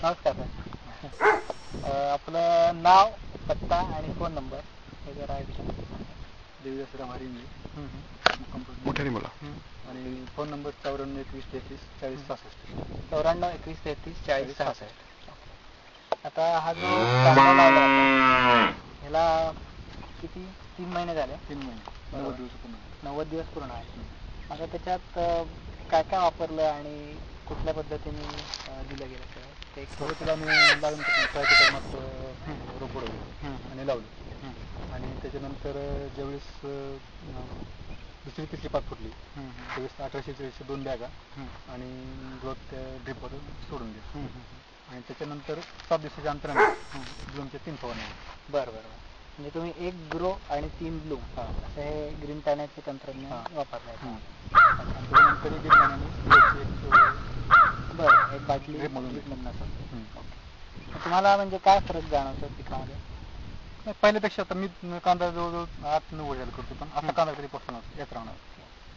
नमस्कार सर. आपलं नाव, पत्ता आणि फोन नंबर हे जरा देवीदास रामहरी इंगळे. मोठ्याने बोला. आणि फोन नंबर 94 21 33 40 66. 94 21 33 40 66. आता हा जो कांदा लावला आपण ह्याला किती 3 महिने झाले? 3 महिने 90 दिवस पूर्ण. 90 दिवस पूर्ण आहे. आता त्याच्यात काय काय वापरलं आणि कुठल्या पद्धतीने दिलं गेलं सगळं ते सुरुवातीला आम्ही लागून ट्रायकोडर्मात रोप उडवली आणि लावली. आणि त्याच्यानंतर ज्यावेळेस दुसरी तिसरी पात फुटली त्यावेळेस 1840 2 बॅगा आणि ग्रोथ ड्रिपवर सोडून दिली. आणि त्याच्यानंतर 7 दिवसाच्या अंतराने ब्लूमच्या 3 फवारण्या. बरं बरं. म्हणजे तुम्ही 1 ग्रो आणि 3 ब्लूम असं हे ग्रीन टॅनॅचे तंत्रज्ञान वापरलं आहे. त्यानंतर 1 महिन्याने बरं एक बाटली म्हणून असं. तुम्हाला म्हणजे काय फरक जाणवतो पिकामध्ये? पहिल्यापेक्षा आता मी कांदा जवळजवळ 8-9 वर्षाला करतो, पण आता कांदा तरी पासून येत राहणार.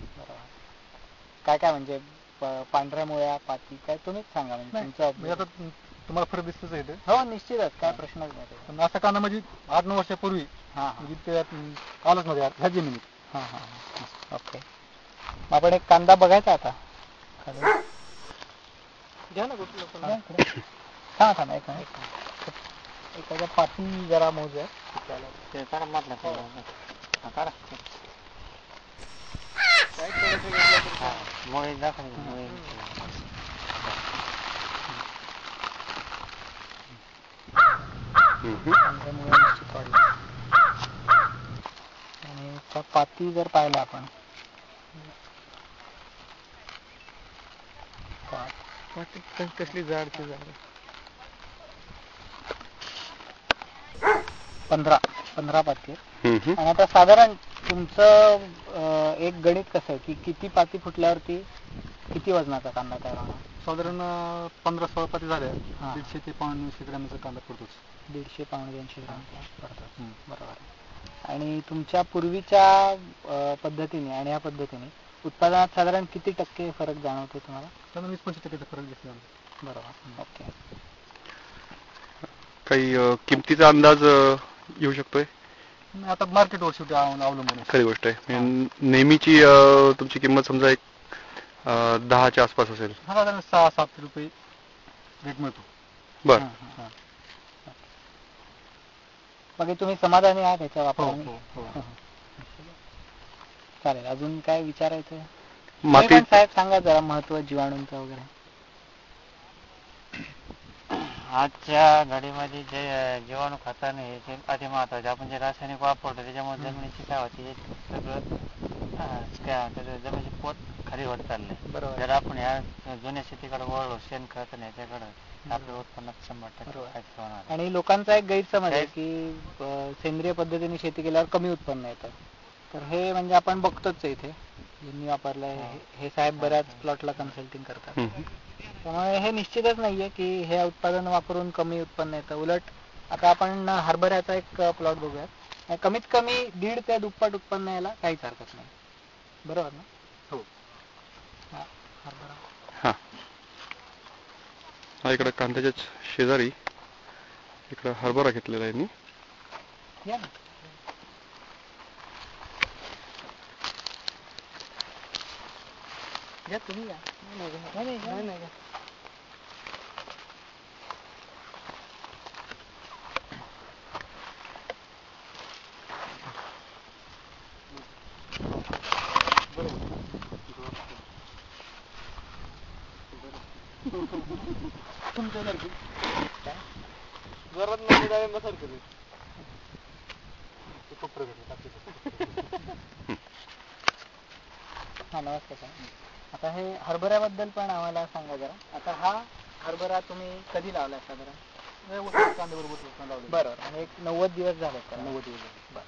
बरोबर. काय काय म्हणजे पांढऱ्या मुळ्या पाती काय तुम्हीच सांगा म्हणजे तुमचं. आता तुम्हाला फरक दिसतच आहे. हो निश्चितच काय प्रश्नच नाही. पण असा कांदा म्हणजे 8-9 वर्षापूर्वी आलंच नव्हतं ह्या जमिनीत. ओके. आपण एक कांदा बघायचा आता घ्या ना गोष्टी थांबा एखाद्या पाती जरा मोज आणि त्या पाती जर पाहिला आपण कसली जाडची 15 पाती. आणि आता साधारण तुमचं एक गणित कसं आहे की किती पाती फुटल्यावरती किती वजनाचा कांदा तयार होणार? साधारण 15-16 पाती झाल्या 150 ते 200 ग्रॅमचा कांदा पडतोच. 150-200 ग्रॅम पडतो. बरोबर. आणि तुमच्या पूर्वीच्या पद्धतीने आणि या पद्धतीने उत्पादनात साधारण किती टक्के फरक जाणवतो तुम्हाला? 20-25% फरक दिसला. बरोबर. ओके. काही किमतीचा अंदाज येऊ शकतोय? आता मार्केटवर शेवटी अवलंबून. खरी गोष्ट आहे. नेहमीची तुमची किंमत समजा एक 10च्या आसपास असेल. 6-7 रुपये रेट मिळतो. बरं. बाकी तुम्ही समाधानी आहात याच्या वापराने? चालेल. अजून काय विचारायचं? माती साहेब सांगा जरा महत्व जीवाणूंचं वगैरे. आजच्या घडीमध्ये जे जीवाणू खताने ते अति महत्वाचे. आपण जे रासायनिक वापरतो त्याच्यामुळे जमिनीची काय होती सगळं जमिनीची पोत खाली होत चालले. जर आपण ह्या जुन्या शेतीकडे वळलो शेणखत आणि ह्याच्याकडे आपल्या उत्पन्नात 100% होणार. आणि लोकांचा एक गैरसमज आहे की सेंद्रिय पद्धतीने शेती केल्यावर कमी उत्पन्न येतं. तर हे म्हणजे आपण बघतोच इथे ज्यांनी वापरलंय हे साहेब बऱ्याच प्लॉटला कन्सल्टिंग करतात. त्यामुळे हे निश्चितच नाहीये की हे उत्पादन वापरून कमी उत्पन्न येतं. उलट आता आपण हरभऱ्याचा एक प्लॉट बघूयात. कमीत कमी 1.5 ते दुप्पट उत्पन्न यायला काहीच हरकत नाही. बरोबर ना? हो. हा इकडे कांद्याच्याच शेजारी इकडे हरभरा घेतलेला आहे मी. या ना. या तुम्ही या. नाही. तुमच्यासारखी जोरात नाही डाळिंबासारखं खूप प्रगती. हा नमस्कार. आता हे हरभऱ्याबद्दल पण आम्हाला सांगा जरा. आता हा हरभरा तुम्ही कधी लावलाय साधारण? कांद्याबरोबर बरोबर. आणि एक 90 दिवस झाले. 90 दिवस. बरं.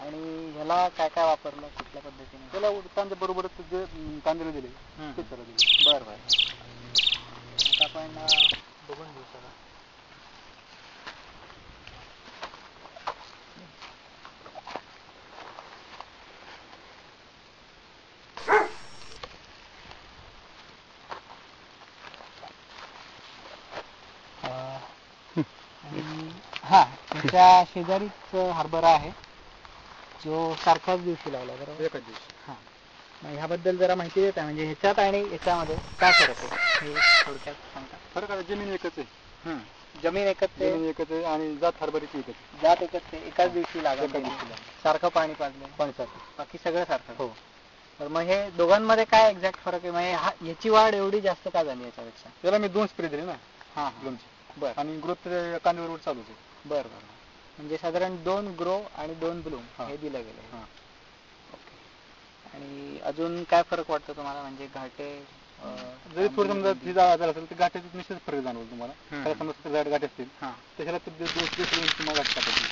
आणि ह्याला काय काय वापरलं कुठल्या पद्धतीने? त्याला कांद्या बरोबरच जे कांद्याला दिले ते त्याला दिले. बरं. आता आपण बघून घेऊ सगळं. हा त्याच्या शेजारीच हरभरा आहे जो सारख्याच दिवशी लावला बरोबर. एकाच दिवशी. हा मग ह्याबद्दल जरा माहिती देता म्हणजे ह्याच्यात आणि याच्यामध्ये काय फरक आहे हे थोडक्यात सांगता. फरक आहे जमीन एकच आहे. जमीन एकच आहे. जमीन एकच आहे आणि जात हरभऱ्याची एकच आहे. जात एकच आहे. एकाच दिवशी लागेल. एकाच दिवशी लागेल. सारखं पाणी पाजलं. पाणी सारखं. बाकी सगळं सारखं. हो. तर मग हे दोघांमध्ये काय एक्झॅक्ट फरक आहे म्हणजे याची वाढ एवढी जास्त का झाली याच्यापेक्षा. त्याला मी 2 स्प्रे दिले ना. हा ब्लूमची. बरं. आणि ग्रोथ कांद्यावर चालूच आहे. बरं बरं. म्हणजे साधारण 2 ग्रो आणि 2 ब्लूम हे दिलं गेलं. आणि अजून काय फरक वाटतो तुम्हाला म्हणजे घाटे जरी थोडं समजा ती आजार असेल तर गाठ्यात निश्चित फरक जाणवतो तुम्हाला. त्याला समजा गाठी असतील त्याच्याला तुम्हाला गाठी टाकायची.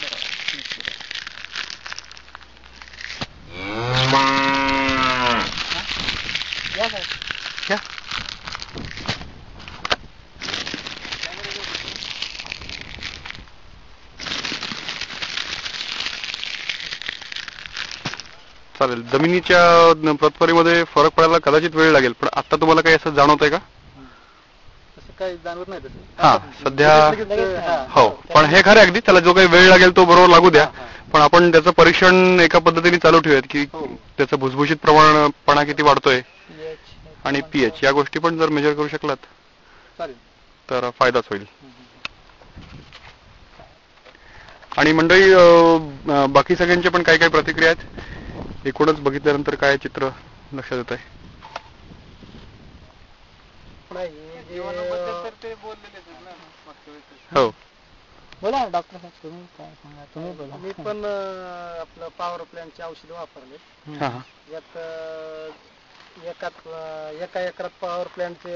चालेल. जमिनीच्या प्रतवारीमध्ये फरक पडायला कदाचित वेळ लागेल पण आता तुम्हाला काही असं जाणवत आहे का? तसं काही जाणवत नाही तसं. हा सध्या हो पण हे खरं अगदी त्याला जो काही वेळ लागेल तो बरोबर लागू द्या. पण आपण त्याचं परीक्षण एका पद्धतीने चालू ठेवूयात की त्याचं भुसभुशीत प्रमाणपणा किती वाढतोय आणि पीएच या गोष्टी पण जर मेजर करू शकलात तर फायदाच होईल. आणि मंडळी बाकी सगळ्यांच्या पण काय काय प्रतिक्रिया आहेत एकूणच बघितल्यानंतर काय चित्र लक्षात येत आहे. हो बोला डॉक्टर साहेब तुम्ही काय सांगा. तुम्ही बोला. मी पण आपलं पॉवर प्लॅनचे औषध वापरले. यात एका एकरात पॉवर प्लॅनचे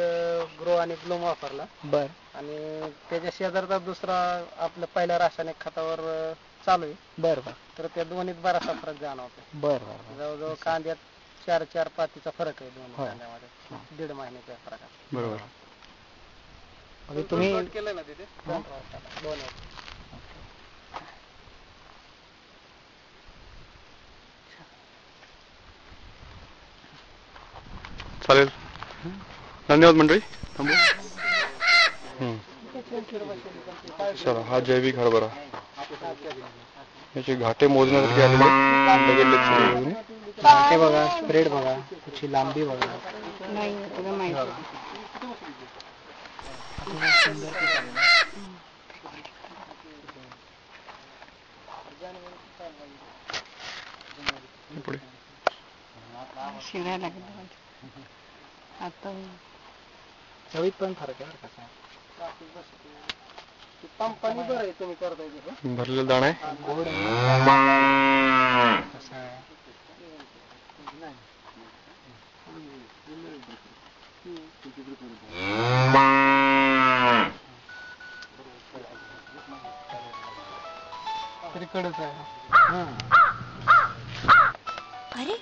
ग्रो आणि ग्लोम वापरला. बर. आणि त्याच्या शेजारचा दुसरा आपल्या पहिल्या रासायनिक खतावर चालू आहे. बर बर. तर त्या दोन्हीत बराचसा फरक जाणवतो. बर बर. जवळजवळ कांद्यात 4 पातीचा फरक आहे दोन्ही कांद्यामध्ये. 1.5 महिन्याच्या फरकात. बरोबर. तुम्ही केलं ना तिथे 2 चालेल. धन्यवाद मंडळी. चला हा जैविक हरभरा याचे घाटे मोजण्यासाठी आलेले घाटे बघा स्प्रेड बघा त्याची लांबी बघा. पुढे शिरायला लागलं आता चवीत पण फरक आहे कसा पंपानी बरं आहे तुम्ही करताय भरलेला दाणा आहे. गोड कसा आहे तरी कडच आहे. अरे